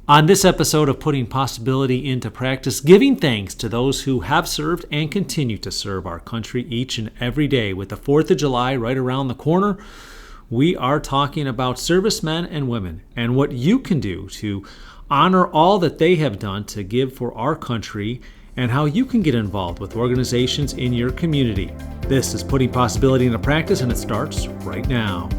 On this episode of Putting Possibility into Practice, giving thanks to those who have served and continue to serve our country each and every day. With the 4th of July right around the corner, we are talking about servicemen and women and what you can do to honor all that they have done to give for our country and how you can get involved with organizations in your community. This is Putting Possibility into Practice, and it starts right now.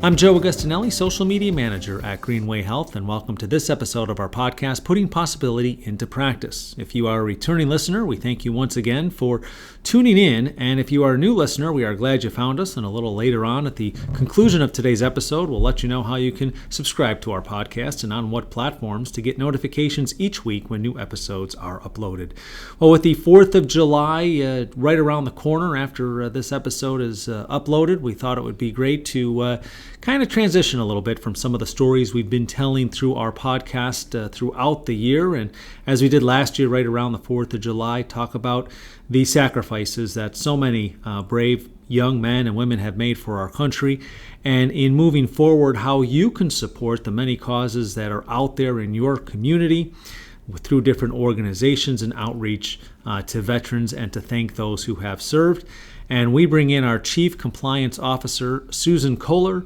I'm Joe Augustinelli, Social Media Manager at Greenway Health, and welcome to this episode of our podcast, Putting Possibility into Practice. If you are a returning listener, we thank you once again for tuning in, and if you are a new listener, we are glad you found us, and a little later on at the conclusion of today's episode, we'll let you know how you can subscribe to our podcast and on what platforms to get notifications each week when new episodes are uploaded. Well, with the 4th of July right around the corner after this episode is uploaded, we thought it would be great to kind of transition a little bit from some of the stories we've been telling through our podcast throughout the year. And as we did last year, right around the 4th of July, talk about the sacrifices that so many brave young men and women have made for our country. And in moving forward, how you can support the many causes that are out there in your community through different organizations and outreach to veterans and to thank those who have served. And we bring in our Chief Compliance Officer, Susan Kohler.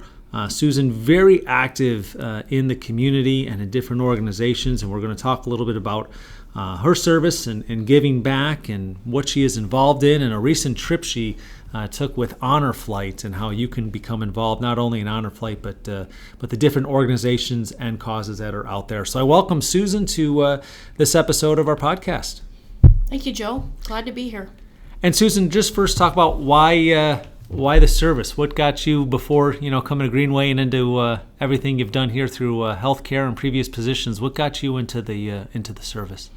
Susan, very active in the community and in different organizations, and we're going to talk a little bit about her service and giving back and what she is involved in, and a recent trip she took with Honor Flight and how you can become involved not only in Honor Flight but the different organizations and causes that are out there. So I welcome Susan to this episode of our podcast. Thank you, Joe. Glad to be here. And Susan, just first talk about why the service? What got you before coming to Greenway and into everything you've done here through healthcare and previous positions? What got you into the service?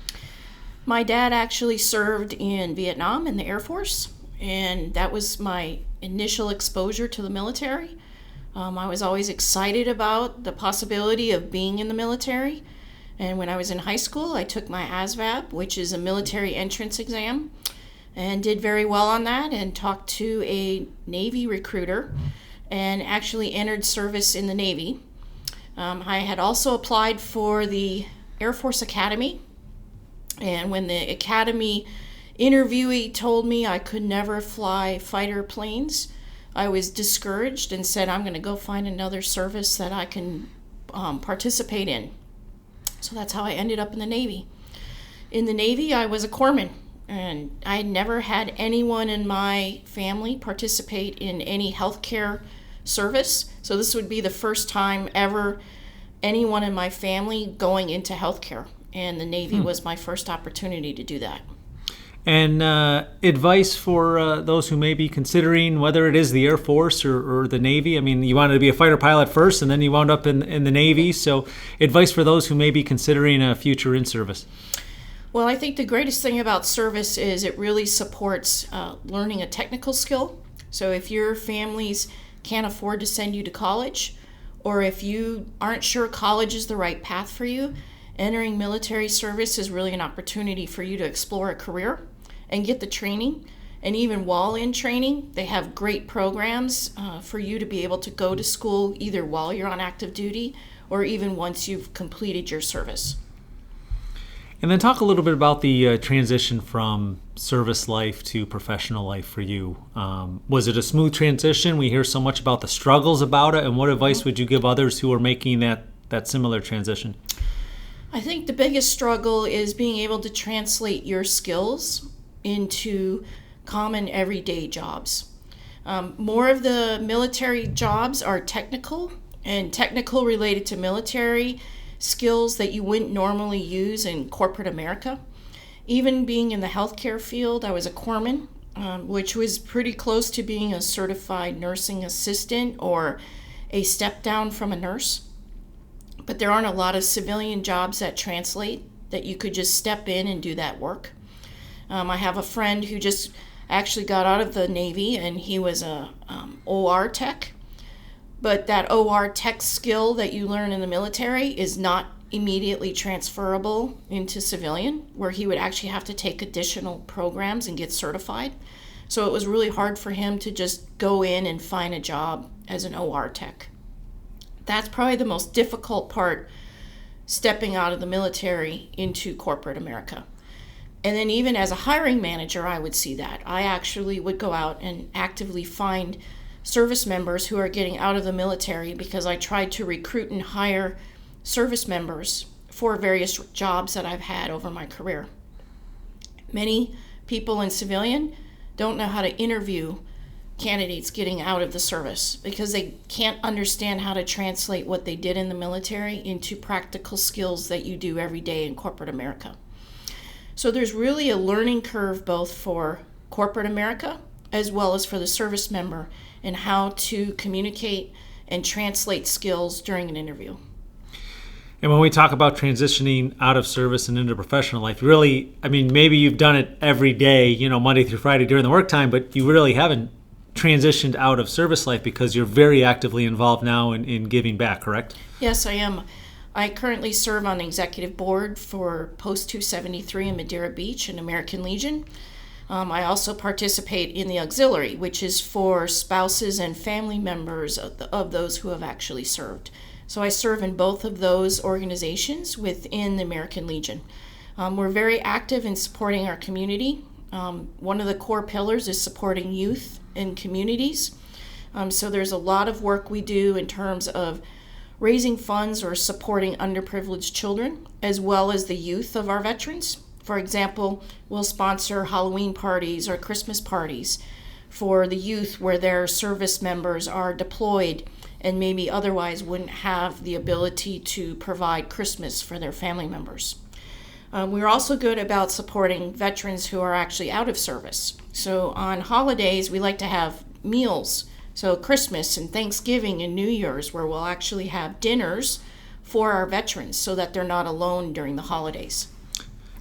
My dad actually served in Vietnam in the Air Force, and that was my initial exposure to the military. I was always excited about the possibility of being in the military. And when I was in high school, I took my ASVAB, which is a military entrance exam, and did very well on that, and talked to a Navy recruiter and actually entered service in the Navy. I had also applied for the Air Force Academy, and when the Academy interviewee told me I could never fly fighter planes, I was discouraged and said, I'm going to go find another service that I can participate in. So that's how I ended up in the Navy. In the Navy, I was a corpsman. And I had never had anyone in my family participate in any healthcare service. So this would be the first time ever anyone in my family going into healthcare. And the Navy was my first opportunity to do that. And advice for those who may be considering whether it is the Air Force or the Navy. I mean, you wanted to be a fighter pilot first, and then you wound up in the Navy. So advice for those who may be considering a future in service. Well, I think the greatest thing about service is it really supports learning a technical skill. So if your families can't afford to send you to college, or if you aren't sure college is the right path for you, entering military service is really an opportunity for you to explore a career and get the training. And even while in training, they have great programs for you to be able to go to school either while you're on active duty or even once you've completed your service. And then talk a little bit about the transition from service life to professional life for you. Was it a smooth transition? We hear so much about the struggles about it. And what advice would you give others who are making that similar transition? I think the biggest struggle is being able to translate your skills into common everyday jobs. More of the military jobs are technical, and technical related to military skills that you wouldn't normally use in corporate America. Even being in the healthcare field, I was a corpsman, which was pretty close to being a certified nursing assistant or a step down from a nurse. But there aren't a lot of civilian jobs that translate, that you could just step in and do that work. I have a friend who just actually got out of the Navy, and he was a OR tech. But that OR tech skill that you learn in the military is not immediately transferable into civilian, where he would actually have to take additional programs and get certified. So it was really hard for him to just go in and find a job as an OR tech. That's probably the most difficult part, stepping out of the military into corporate America. And then even as a hiring manager, I would see that. I actually would go out and actively find service members who are getting out of the military, because I tried to recruit and hire service members for various jobs that I've had over my career. Many people in civilian don't know how to interview candidates getting out of the service, because they can't understand how to translate what they did in the military into practical skills that you do every day in corporate America. So there's really a learning curve both for corporate America as well as for the service member in how to communicate and translate skills during an interview. And when we talk about transitioning out of service and into professional life, really, I mean, maybe you've done it every day, Monday through Friday during the work time, but you really haven't transitioned out of service life because you're very actively involved now in giving back, correct? Yes, I am. I currently serve on the executive board for Post 273 in Madeira Beach and American Legion. I also participate in the auxiliary, which is for spouses and family members of those who have actually served. So I serve in both of those organizations within the American Legion. We're very active in supporting our community. One of the core pillars is supporting youth in communities. So there's a lot of work we do in terms of raising funds or supporting underprivileged children, as well as the youth of our veterans. For example, we'll sponsor Halloween parties or Christmas parties for the youth where their service members are deployed and maybe otherwise wouldn't have the ability to provide Christmas for their family members. We're also good about supporting veterans who are actually out of service. So on holidays, we like to have meals. So Christmas and Thanksgiving and New Year's, where we'll actually have dinners for our veterans so that they're not alone during the holidays.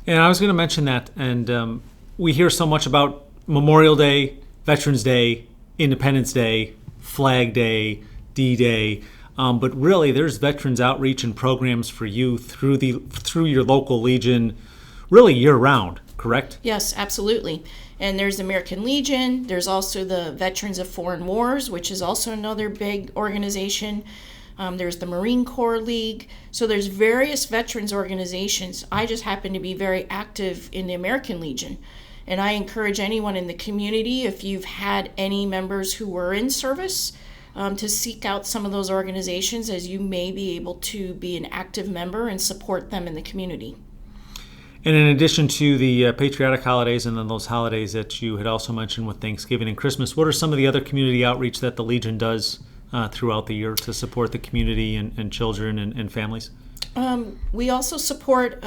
And I was going to mention that, and we hear so much about Memorial Day, Veterans Day, Independence Day, Flag Day, D-Day, but really there's veterans outreach and programs for you through your local Legion really year-round, correct? Yes, absolutely. And there's the American Legion. There's also the Veterans of Foreign Wars, which is also another big organization. There's the Marine Corps League. So there's various veterans organizations. I just happen to be very active in the American Legion. And I encourage anyone in the community, if you've had any members who were in service, to seek out some of those organizations, as you may be able to be an active member and support them in the community. And in addition to the patriotic holidays and then those holidays that you had also mentioned with Thanksgiving and Christmas, what are some of the other community outreach that the Legion does throughout the year to support the community and children and families? We also support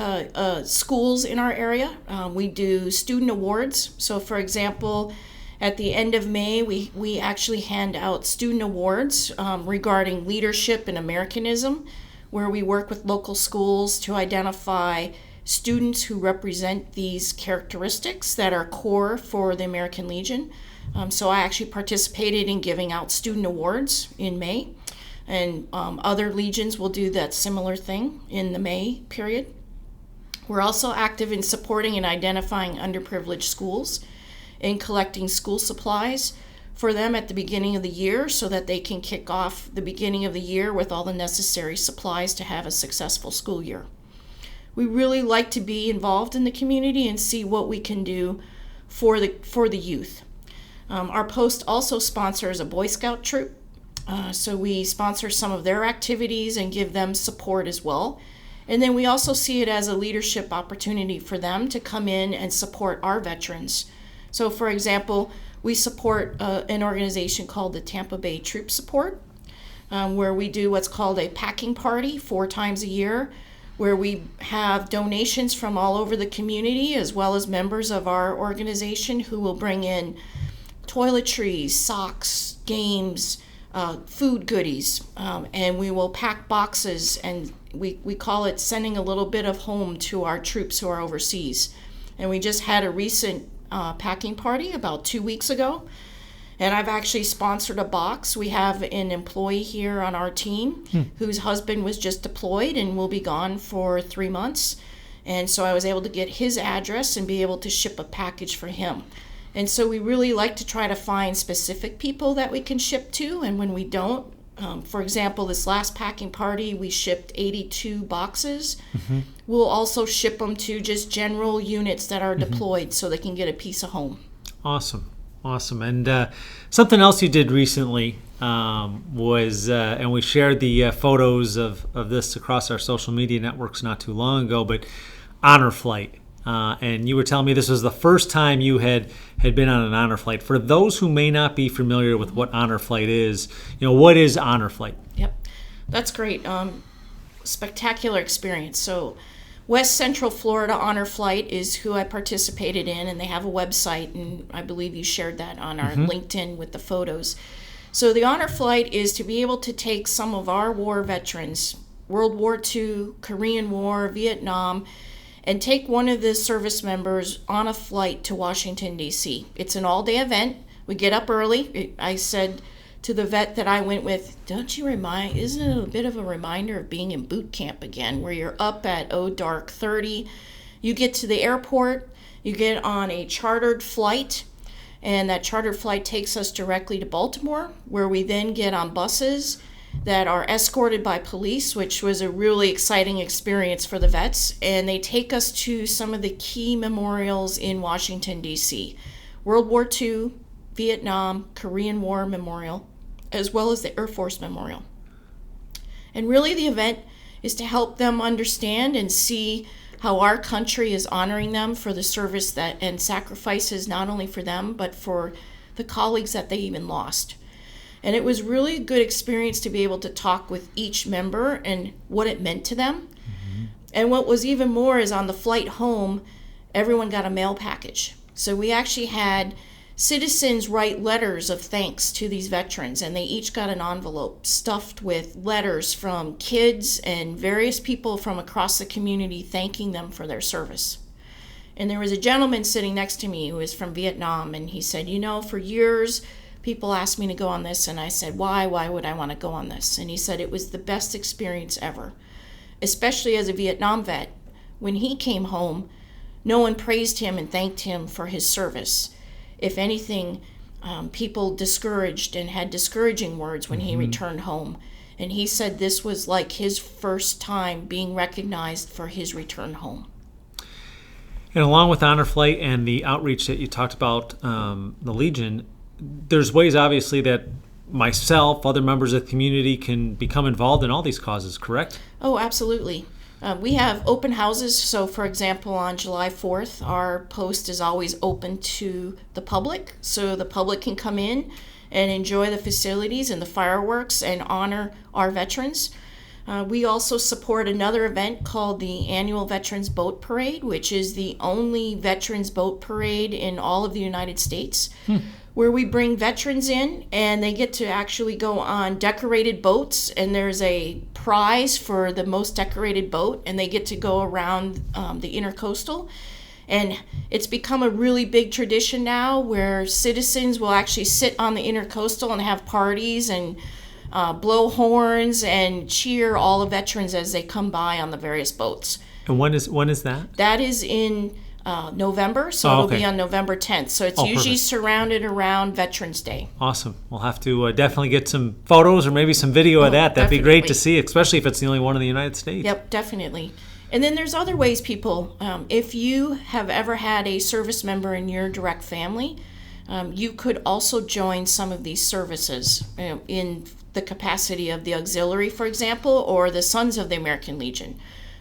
schools in our area. We do student awards. So for example, at the end of May, we actually hand out student awards regarding leadership and Americanism, where we work with local schools to identify students who represent these characteristics that are core for the American Legion. So I actually participated in giving out student awards in May, and other legions will do that similar thing in the May period. We're also active in supporting and identifying underprivileged schools and collecting school supplies for them at the beginning of the year so that they can kick off the beginning of the year with all the necessary supplies to have a successful school year. We really like to be involved in the community and see what we can do for the youth. Our post also sponsors a Boy Scout troop, so we sponsor some of their activities and give them support as well. And then we also see it as a leadership opportunity for them to come in and support our veterans. So for example, we support an organization called the Tampa Bay Troop Support, where we do what's called a packing party 4 times a year, where we have donations from all over the community as well as members of our organization who will bring in toiletries, socks, games, food goodies, and we will pack boxes, and we call it sending a little bit of home to our troops who are overseas. And we just had a recent packing party about 2 weeks ago, and I've actually sponsored a box. We have an employee here on our team whose husband was just deployed and will be gone for 3 months. And so I was able to get his address and be able to ship a package for him. And so we really like to try to find specific people that we can ship to, and when we don't, for example, this last packing party, we shipped 82 boxes. We'll also ship them to just general units that are deployed so they can get a piece of home. Awesome. And something else you did recently was, and we shared the photos of this across our social media networks not too long ago, but honor flight. And you were telling me this was the first time you had been on an honor flight. For those who may not be familiar with what honor flight is, what is honor flight? Yep, that's great. Spectacular experience. So West Central Florida Honor Flight is who I participated in, and they have a website, and I believe you shared that on our LinkedIn with the photos. So the Honor Flight is to be able to take some of our war veterans, World War II, Korean War, Vietnam, and take one of the service members on a flight to Washington, D.C. It's an all-day event. We get up early. I said to the vet that I went with, isn't it a bit of a reminder of being in boot camp again, where you're up at dark 30. You get to the airport, you get on a chartered flight, and that chartered flight takes us directly to Baltimore, where we then get on buses that are escorted by police, which was a really exciting experience for the vets, and they take us to some of the key memorials in Washington, D.C. World War II, Vietnam, Korean War Memorial, as well as the Air Force Memorial. And really the event is to help them understand and see how our country is honoring them for the service that and sacrifices not only for them, but for the colleagues that they even lost. And it was really a good experience to be able to talk with each member and what it meant to them. And what was even more is on the flight home, everyone got a mail package. So we actually had citizens write letters of thanks to these veterans, and they each got an envelope stuffed with letters from kids and various people from across the community thanking them for their service. And there was a gentleman sitting next to me who was from Vietnam, and he said, for years people asked me to go on this, and I said, why would I want to go on this? And he said it was the best experience ever, especially as a Vietnam vet. When he came home, no one praised him and thanked him for his service. If anything, people discouraged and had discouraging words when he returned home. And he said this was like his first time being recognized for his return home. And along with Honor Flight and the outreach that you talked about, the Legion, there's ways obviously that myself, other members of the community can become involved in all these causes, correct? Oh, absolutely. We have open houses. So, for example, on July 4th, our post is always open to the public. So the public can come in and enjoy the facilities and the fireworks and honor our veterans. We also support another event called the Annual Veterans Boat Parade, which is the only veterans boat parade in all of the United States, where we bring veterans in and they get to actually go on decorated boats, and there's a prize for the most decorated boat, and they get to go around the intercoastal. And it's become a really big tradition now where citizens will actually sit on the intercoastal and have parties and blow horns and cheer all the veterans as they come by on the various boats. And when is that? That is in November, so it'll be on November 10th. So it's usually perfect. Surrounded around Veterans Day. Awesome. We'll have to definitely get some photos or maybe some video of that. That'd be great to see, especially if it's the only one in the United States. Yep, definitely. And then there's other ways people, if you have ever had a service member in your direct family, you could also join some of these services in the capacity of the auxiliary, for example, or the Sons of the American Legion,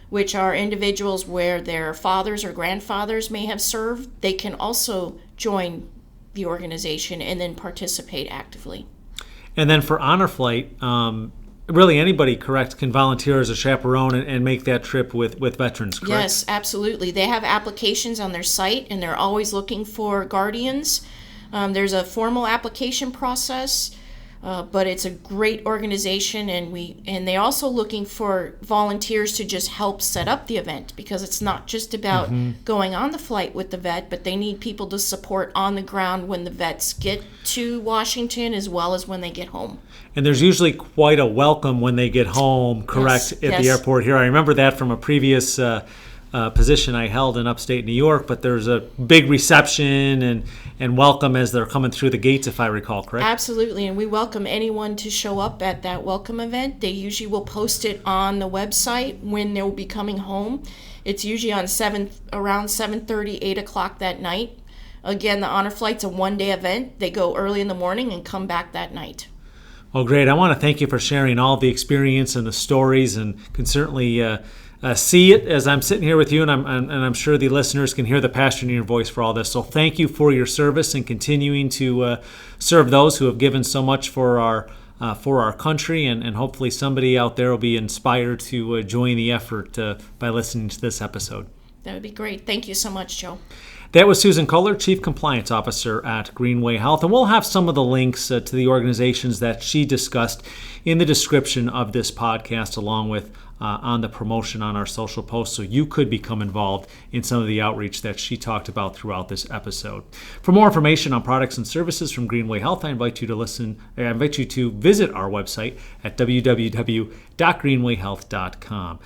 which are individuals where their fathers or grandfathers may have served. They can also join the organization and then participate actively. And then for Honor Flight, really anybody, correct, can volunteer as a chaperone and make that trip with veterans, correct? Yes, absolutely. They have applications on their site, and they're always looking for guardians. There's a formal application process. But it's a great organization, and they're also looking for volunteers to just help set up the event, because it's not just about going on the flight with the vet, but they need people to support on the ground when the vets get to Washington as well as when they get home. And there's usually quite a welcome when they get home, correct, at the airport here. I remember that from a previous position I held in upstate New York, but there's a big reception and welcome as they're coming through the gates, if I recall correct. Absolutely, and we welcome anyone to show up at that welcome event. They usually will post it on the website when they'll be coming home. It's usually on around 7:30, 8 o'clock that night. Again, the honor flight's a one-day event. They go early in the morning and come back that night. Well, great. I want to thank you for sharing all the experience and the stories, and can certainly see it as I'm sitting here with you, and I'm sure the listeners can hear the passion in your voice for all this. So thank you for your service and continuing to serve those who have given so much for our country, and hopefully somebody out there will be inspired to join the effort by listening to this episode. That would be great. Thank you so much, Joe. That was Susan Kohler, Chief Compliance Officer at Greenway Health, and we'll have some of the links to the organizations that she discussed in the description of this podcast, along with on the promotion on our social posts, so you could become involved in some of the outreach that she talked about throughout this episode. For more information on products and services from Greenway Health, I invite you to visit our website at www.greenwayhealth.com.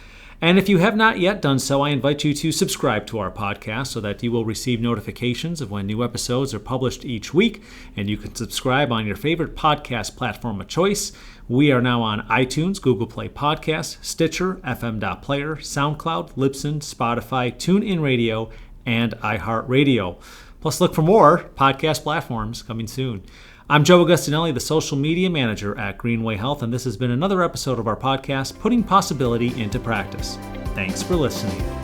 And if you have not yet done so, I invite you to subscribe to our podcast so that you will receive notifications of when new episodes are published each week. And you can subscribe on your favorite podcast platform of choice. We are now on iTunes, Google Play Podcasts, Stitcher, FM.Player, SoundCloud, Libsyn, Spotify, TuneIn Radio, and iHeartRadio. Plus, look for more podcast platforms coming soon. I'm Joe Augustinelli, the Social Media Manager at Greenway Health, and this has been another episode of our podcast, Putting Possibility into Practice. Thanks for listening.